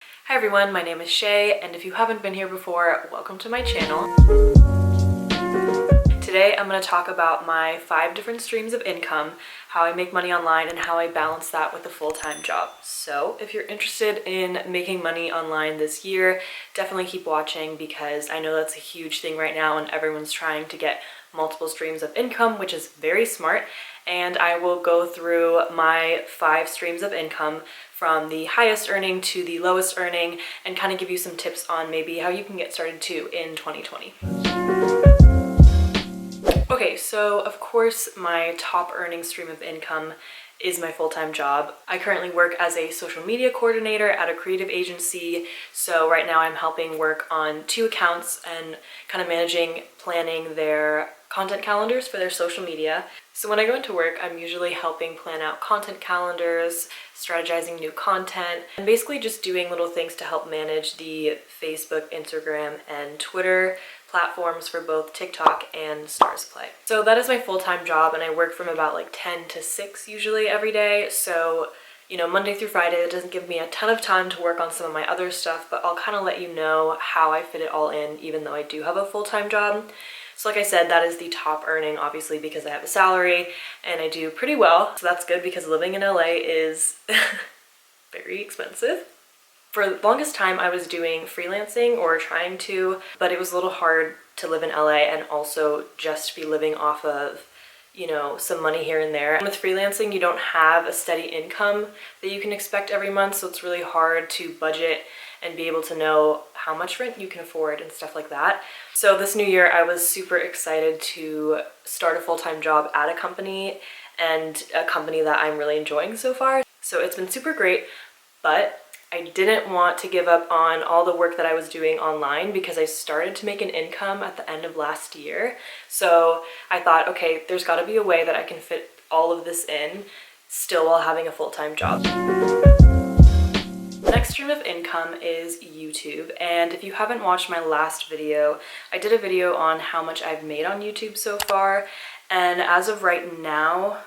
Hi everyone, my name is Shea, and if you haven't been here before, welcome to my channel. Today I'm going to talk about my 5 different streams of income, how I make money online, and how I balance that with a full-time job. So if you're interested in making money online this year, definitely keep watching because I know that's a huge thing right now and everyone's trying to get multiple streams of income, which is very smart. And I will go through my 5 streams of income from the highest earning to the lowest earning and kind of give you some tips on maybe how you can get started too in 2020. Okay, so of course my top earning stream of income is my full-time job. I currently work as a social media coordinator at a creative agency. So right now I'm helping work on 2 accounts and kind of managing, planning their content calendars for their social media. So when I go into work, I'm usually helping plan out content calendars, strategizing new content, and basically just doing little things to help manage the Facebook, Instagram, and Twitter platforms for both TikTok and Stars Play. So that is my full-time job, and I work from about like 10 to 6 usually every day. So, you know, Monday through Friday, it doesn't give me a ton of time to work on some of my other stuff, but I'll kind of let you know how I fit it all in, even though I do have a full-time job. So like I said, that is the top earning, obviously, because I have a salary and I do pretty well. So that's good because living in LA is very expensive. For the longest time, I was doing freelancing or trying to, but it was a little hard to live in LA and also just be living off of, you know, some money here and there. And with freelancing, you don't have a steady income that you can expect every month, so it's really hard to budget and be able to know how much rent you can afford and stuff like that. So this new year, I was super excited to start a full-time job at a company, and a company that I'm really enjoying so far. So it's been super great, but I didn't want to give up on all the work that I was doing online because I started to make an income at the end of last year. So I thought, okay, there's got to be a way that I can fit all of this in still while having a full-time job. The next stream of income is YouTube, and if you haven't watched my last video, I did a video on how much I've made on YouTube so far, and as of right now,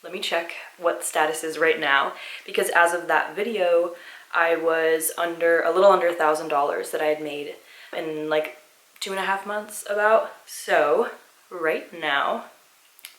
let me check what status is right now, because as of that video, I was a little under $1,000 that I had made in like 2.5 months about. So right now,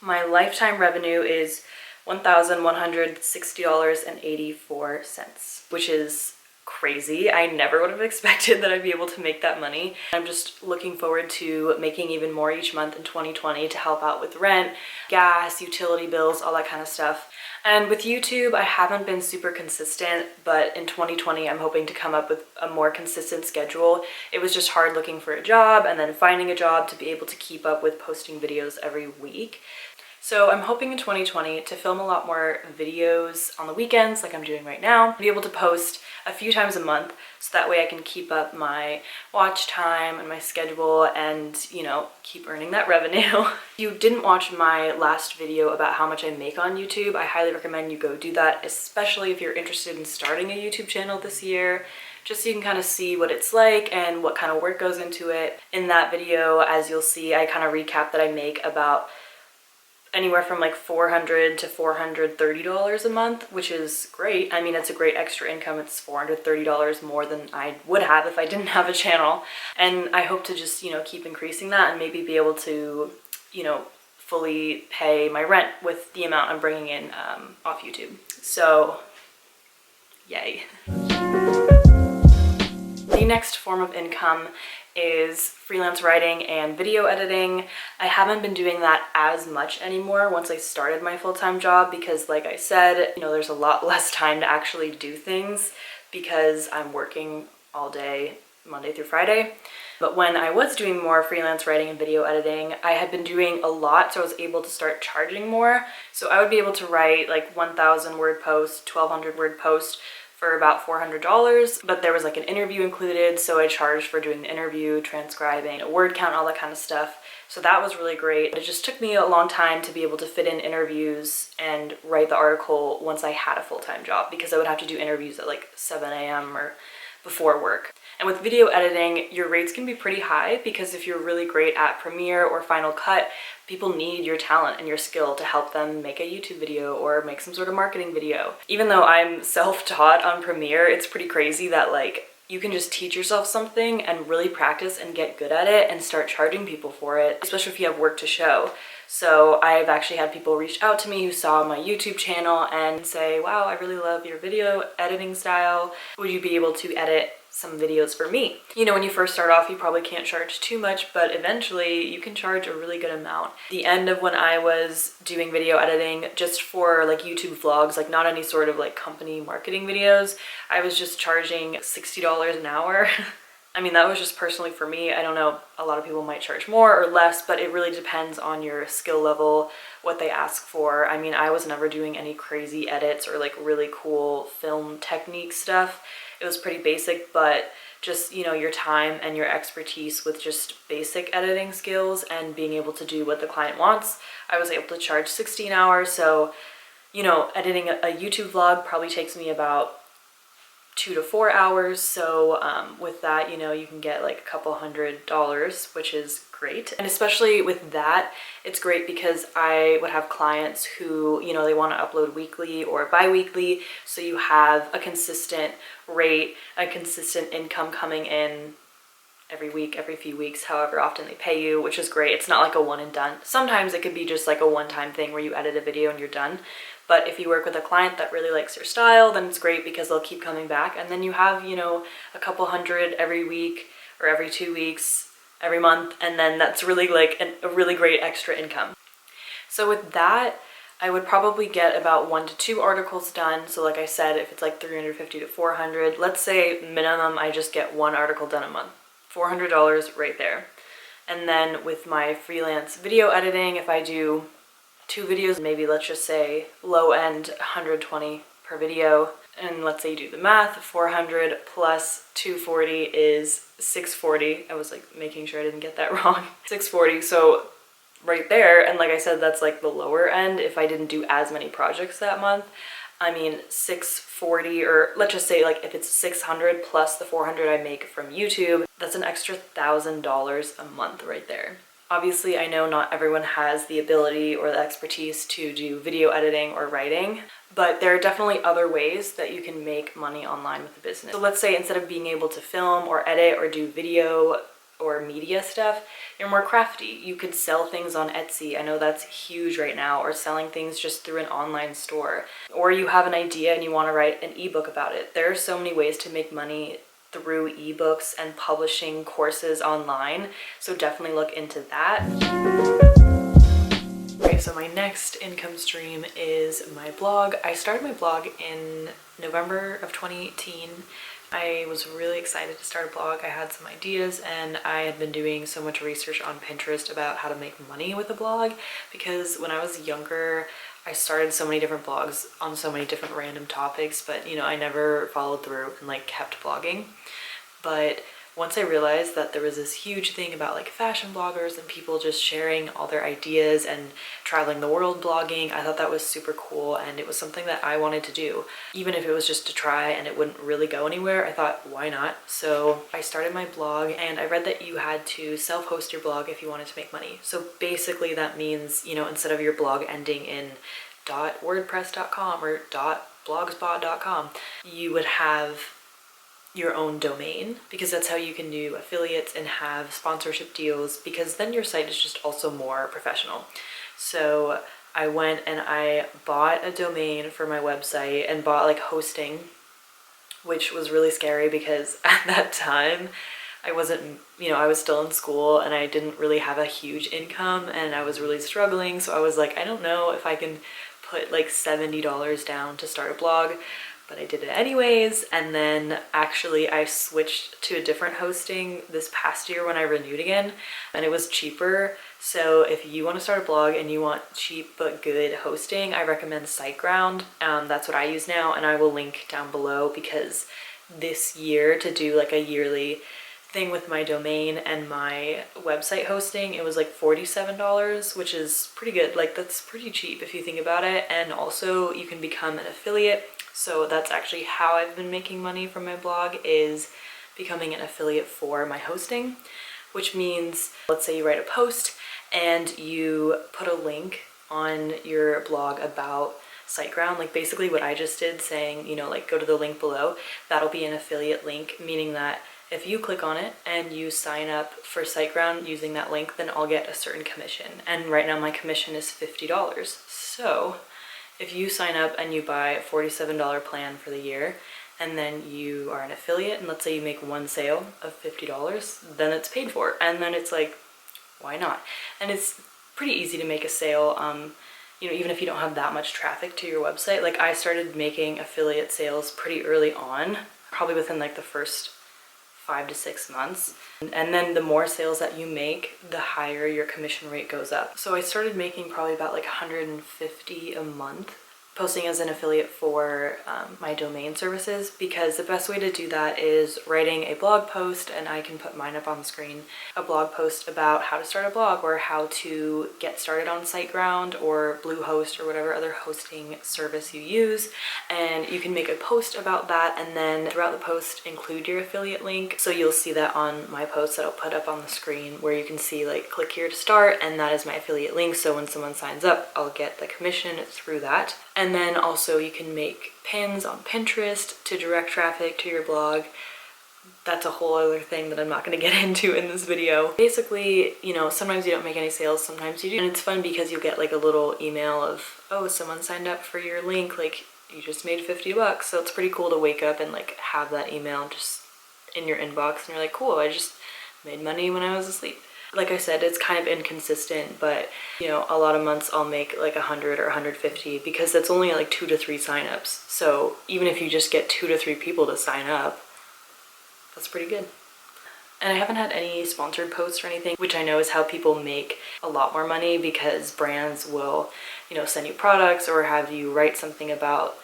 my lifetime revenue is $1,160.84, which is crazy. I never would have expected that I'd be able to make that money. I'm just looking forward to making even more each month in 2020 to help out with rent, gas, utility bills, all that kind of stuff. And with YouTube, I haven't been super consistent, but in 2020, I'm hoping to come up with a more consistent schedule. It was just hard looking for a job and then finding a job to be able to keep up with posting videos every week. So I'm hoping in 2020 to film a lot more videos on the weekends like I'm doing right now, be able to post a few times a month so that way I can keep up my watch time and my schedule and, you know, keep earning that revenue. If you didn't watch my last video about how much I make on YouTube, I highly recommend you go do that, especially if you're interested in starting a YouTube channel this year, just so you can kind of see what it's like and what kind of work goes into it. In that video, as you'll see, I kind of recap that I make about anywhere from like $400 to $430 a month, which is great. I mean, it's a great extra income. It's $430 more than I would have if I didn't have a channel. And I hope to just, you know, keep increasing that and maybe be able to, you know, fully pay my rent with the amount I'm bringing in off YouTube. So, yay. The next form of income is freelance writing and video editing. I haven't been doing that as much anymore once I started my full-time job because, like I said, you know, there's a lot less time to actually do things because I'm working all day, Monday through Friday. But when I was doing more freelance writing and video editing, I had been doing a lot, so I was able to start charging more. So I would be able to write like 1,000 word post, 1,200 word post for about $400, but there was like an interview included, so I charged for doing the interview, transcribing, a word count, all that kind of stuff. So that was really great. It just took me a long time to be able to fit in interviews and write the article once I had a full-time job, because I would have to do interviews at like 7 a.m. or before work. And with video editing, your rates can be pretty high because if you're really great at Premiere or Final Cut, people need your talent and your skill to help them make a YouTube video or make some sort of marketing video. Even though I'm self-taught on Premiere, it's pretty crazy that like you can just teach yourself something and really practice and get good at it and start charging people for it, especially if you have work to show. So I've actually had people reach out to me who saw my YouTube channel and say, wow, I really love your video editing style. Would you be able to edit some videos for me? You know, when you first start off, you probably can't charge too much, but eventually you can charge a really good amount. The end of when I was doing video editing just for like YouTube vlogs, like not any sort of like company marketing videos, I was just charging $60 an hour. I mean, that was just personally for me. I don't know, a lot of people might charge more or less, but it really depends on your skill level, what they ask for. I mean, I was never doing any crazy edits or like really cool film technique stuff. It was pretty basic, but just, you know, your time and your expertise with just basic editing skills and being able to do what the client wants, I was able to charge $60 an hour. So, you know, editing a YouTube vlog probably takes me about 2 to 4 hours. So with that, you know, you can get like a couple $100, which is great. And especially with that, it's great because I would have clients who, you know, they want to upload weekly or bi-weekly. So you have a consistent rate, a consistent income coming in every week, every few weeks, however often they pay you, which is great. It's not like a one and done. Sometimes it could be just like a one-time thing where you edit a video and you're done. But if you work with a client that really likes your style, then it's great because they'll keep coming back. And then you have, you know, a couple hundred every week or every 2 weeks, every month. And then that's really like a really great extra income. So with that, I would probably get about 1 to 2 articles done. So like I said, if it's like 350 to 400, let's say minimum, I just get 1 article done a month. $400 right there. And then with my freelance video editing, if I do 2 videos, maybe let's just say low end 120 per video, and let's say you do the math, 400 plus 240 is 640. I was like making sure I didn't get that wrong. 640, so right there, and like I said, that's like the lower end if I didn't do as many projects that month. I mean, 640, or let's just say like if it's 600 plus the 400 I make from YouTube, that's an extra $1,000 a month right there. Obviously, I know not everyone has the ability or the expertise to do video editing or writing, but there are definitely other ways that you can make money online with a business. So let's say instead of being able to film or edit or do video or media stuff, you're more crafty. You could sell things on Etsy. I know that's huge right now, or selling things just through an online store. Or you have an idea and you want to write an ebook about it. There are so many ways to make money through ebooks and publishing courses online, so definitely look into that. Okay, so my next income stream is my blog. I started my blog in November of 2018. I was really excited to start a blog. I had some ideas and I had been doing so much research on Pinterest about how to make money with a blog, because when I was younger, I started so many different blogs on so many different random topics, but you know, I never followed through and like kept blogging. But once I realized that there was this huge thing about like fashion bloggers and people just sharing all their ideas and traveling the world blogging, I thought that was super cool, and it was something that I wanted to do. Even if it was just to try and it wouldn't really go anywhere, I thought, why not? So I started my blog, and I read that you had to self-host your blog if you wanted to make money. So basically that means, you know, instead of your blog ending in .wordpress.com or .blogspot.com, you would have your own domain, because that's how you can do affiliates and have sponsorship deals, because then your site is just also more professional. So I went and I bought a domain for my website and bought like hosting, which was really scary because at that time I wasn't, you know, I was still in school and I didn't really have a huge income and I was really struggling. So I was like, I don't know if I can put like $70 down to start a blog. But I did it anyways, and then actually I switched to a different hosting this past year when I renewed again, and it was cheaper. So if you want to start a blog and you want cheap but good hosting, I recommend SiteGround. That's what I use now, and I will link down below, because this year, to do like a yearly thing with my domain and my website hosting, it was like $47, which is pretty good. Like, that's pretty cheap if you think about it. And also you can become an affiliate. So that's actually how I've been making money from my blog, is becoming an affiliate for my hosting, which means, let's say you write a post and you put a link on your blog about SiteGround, like basically what I just did, saying, you know, like go to the link below, that'll be an affiliate link, meaning that if you click on it and you sign up for SiteGround using that link, then I'll get a certain commission. And right now my commission is $50. So if you sign up and you buy a $47 plan for the year, and then you are an affiliate, and let's say you make one sale of $50, then it's paid for. And then it's like, why not? And it's pretty easy to make a sale, you know, even if you don't have that much traffic to your website. Like I started making affiliate sales pretty early on, probably within like the first 5 to 6 months. And then the more sales that you make, the higher your commission rate goes up. So I started making probably about like $150 a month posting as an affiliate for my domain services, because the best way to do that is writing a blog post, and I can put mine up on the screen, a blog post about how to start a blog or how to get started on SiteGround or Bluehost or whatever other hosting service you use. And you can make a post about that, and then throughout the post include your affiliate link. So you'll see that on my post that I'll put up on the screen, where you can see like click here to start, and that is my affiliate link. So when someone signs up, I'll get the commission through that. And then also you can make pins on Pinterest to direct traffic to your blog. That's a whole other thing that I'm not going to get into in this video. Basically, you know, sometimes you don't make any sales, sometimes you do. And it's fun because you'll get like a little email of, oh, someone signed up for your link, like you just made $50. So it's pretty cool to wake up and like have that email just in your inbox, and you're like, cool, I just made money when I was asleep. Like I said, it's kind of inconsistent, but you know, a lot of months I'll make like 100 or 150, because that's only like 2 to 3 signups. So even if you just get 2 to 3 people to sign up, that's pretty good. And I haven't had any sponsored posts or anything, which I know is how people make a lot more money, because brands will, you know, send you products or have you write something about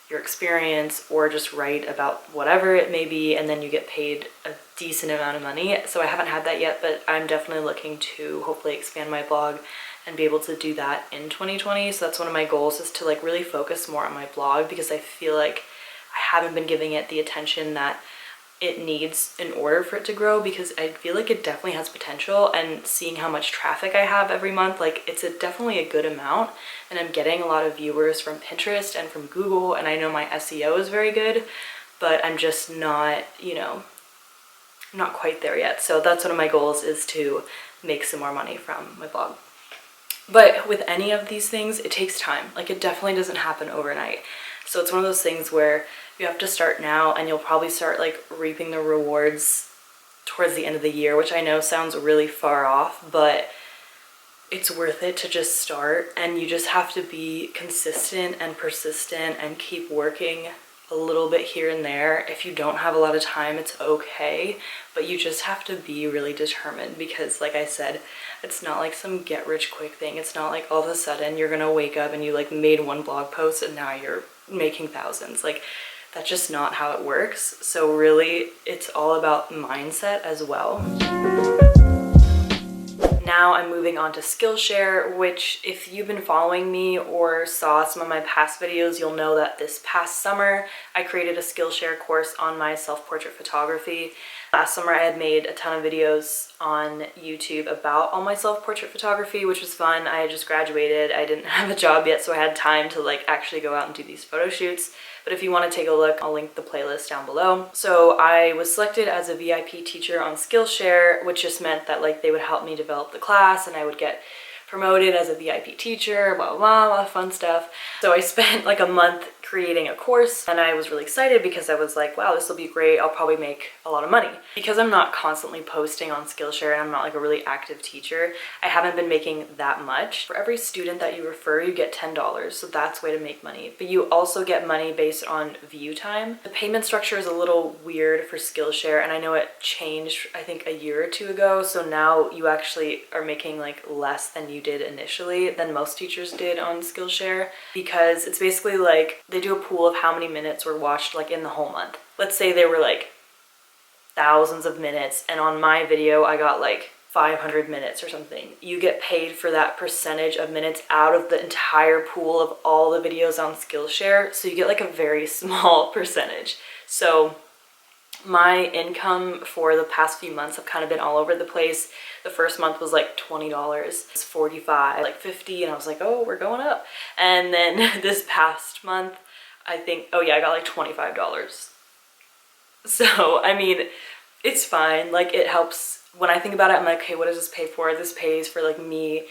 your experience, or just write about whatever it may be, and then you get paid a decent amount of money. So I haven't had that yet, but I'm definitely looking to hopefully expand my blog and be able to do that in 2020. So that's one of my goals, is to like really focus more on my blog, because I feel like I haven't been giving it the attention that it needs in order for it to grow, because I feel like it definitely has potential. And seeing how much traffic I have every month, like it's definitely a good amount, and I'm getting a lot of viewers from Pinterest and from Google, and I know my SEO is very good, but I'm just not, you know, not quite there yet. So that's one of my goals, is to make some more money from my blog. But with any of these things, it takes time. Like it definitely doesn't happen overnight. So it's one of those things where you have to start now, and you'll probably start like reaping the rewards towards the end of the year, which I know sounds really far off, but it's worth it to just start. And you just have to be consistent and persistent and keep working a little bit here and there. If you don't have a lot of time, it's okay, but you just have to be really determined, because like I said, it's not like some get rich quick thing. It's not like all of a sudden you're gonna wake up and you like made one blog post and now you're making thousands. Like that's just not how it works. So really it's all about mindset as well. Now I'm moving on to Skillshare, which if you've been following me or saw some of my past videos, you'll know that this past summer I created a Skillshare course on my self-portrait photography. Last summer I had made a ton of videos on YouTube about all my self-portrait photography, which was fun. I had just graduated, I didn't have a job yet, so I had time to like actually go out and do these photo shoots. But if you want to take a look, I'll link the playlist down below. So I was selected as a VIP teacher on Skillshare, which just meant that like they would help me develop the class, and I would get promoted as a VIP teacher, blah, blah, blah, a lot of fun stuff. So I spent like a month creating a course, and I was really excited because I was like, wow, this will be great. I'll probably make a lot of money. Because I'm not constantly posting on Skillshare and I'm not like a really active teacher, I haven't been making that much. For every student that you refer, you get $10. So that's a way to make money. But you also get money based on view time. The payment structure is a little weird for Skillshare, and I know it changed, I think a year or two ago. So now you actually are making like less than you did initially, than most teachers did on Skillshare, because it's basically like they do a pool of how many minutes were watched like in the whole month. Let's say there were like thousands of minutes, and on my video I got like 500 minutes or something, you get paid for that percentage of minutes out of the entire pool of all the videos on Skillshare. So you get like a very small percentage. So my income for the past few months have kind of been all over the place. The first month was like $20, it's $45, like $50, and I was like, oh, we're going up. And then this past month, I think, oh yeah, I got like $25. So, I mean, it's fine. Like, it helps. When I think about it, I'm like, okay, what does this pay for? This pays for like me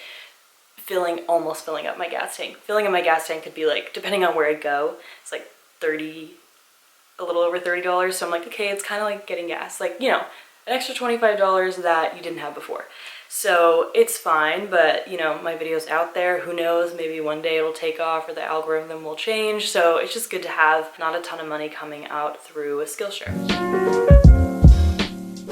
almost filling up my gas tank. Filling up my gas tank could be like, depending on where I go, it's like a little over $30. So I'm like, okay, it's kind of like getting gas. Like, you know, an extra $25 that you didn't have before. So it's fine, but you know, my video's out there. Who knows, maybe one day it'll take off or the algorithm will change. So it's just good to have not a ton of money coming out through Skillshare.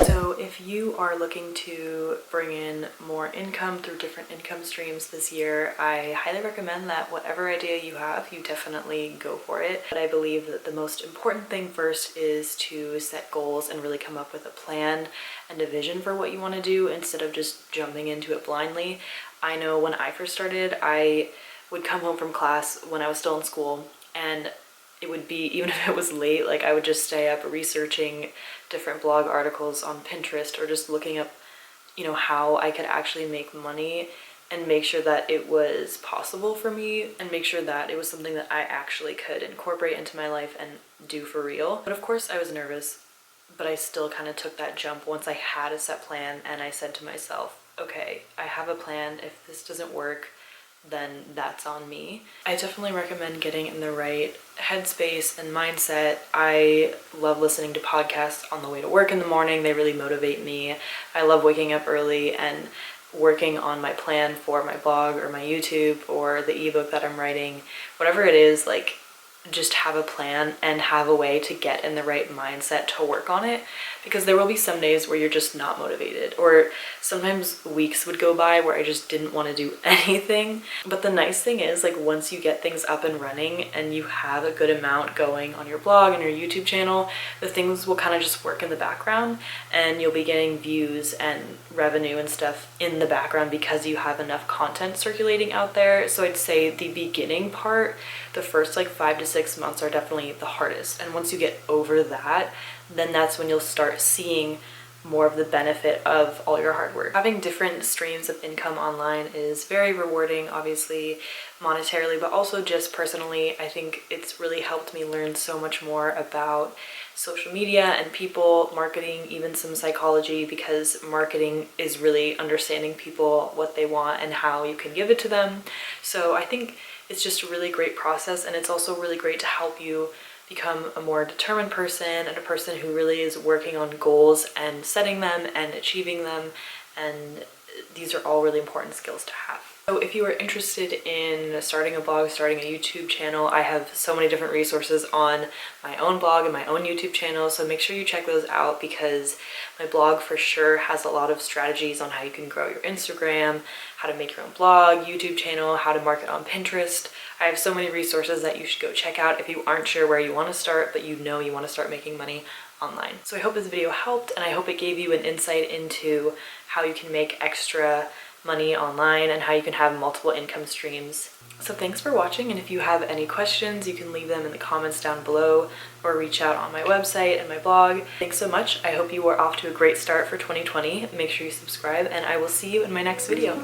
So if you are looking to bring in more income through different income streams this year, I highly recommend that whatever idea you have, you definitely go for it. But I believe that the most important thing first is to set goals and really come up with a plan and a vision for what you want to do instead of just jumping into it blindly. I know when I first started, I would come home from class when I was still in school, and it would be, even if it was late, like I would just stay up researching different blog articles on Pinterest or just looking up, you know, how I could actually make money and make sure that it was possible for me and make sure that it was something that I actually could incorporate into my life and do for real. But of course I was nervous, but I still kind of took that jump once I had a set plan and I said to myself, okay, I have a plan. If this doesn't work, then that's on me. I definitely recommend getting in the right headspace and mindset. I love listening to podcasts on the way to work in the morning. They really motivate me. I love waking up early and working on my plan for my blog or my YouTube or the ebook that I'm writing. Whatever it is, like, just have a plan and have a way to get in the right mindset to work on it, because there will be some days where you're just not motivated, or sometimes weeks would go by where I just didn't want to do anything. But the nice thing is, like, once you get things up and running and you have a good amount going on your blog and your YouTube channel, the things will kind of just work in the background and you'll be getting views and revenue and stuff in the background because you have enough content circulating out there. So I'd say the beginning part, the first like 5 to 6 months, are definitely the hardest. And once you get over that, then that's when you'll start seeing more of the benefit of all your hard work. Having different streams of income online is very rewarding, obviously monetarily, but also just personally. I think it's really helped me learn so much more about social media and people, marketing, even some psychology, because marketing is really understanding people, what they want, and how you can give it to them. So I think it's just a really great process, and it's also really great to help you become a more determined person and a person who really is working on goals and setting them and achieving them. And these are all really important skills to have. So if you are interested in starting a blog, starting a YouTube channel, I have so many different resources on my own blog and my own YouTube channel, so make sure you check those out, because my blog for sure has a lot of strategies on how you can grow your Instagram, how to make your own blog, YouTube channel, how to market on Pinterest. I have so many resources that you should go check out if you aren't sure where you want to start, but you know you want to start making money online. So I hope this video helped, and I hope it gave you an insight into how you can make extra money online and how you can have multiple income streams. So thanks for watching, and if you have any questions, you can leave them in the comments down below or reach out on my website and my blog. Thanks so much. I hope you are off to a great start for 2020. Make sure you subscribe, and I will see you in my next video.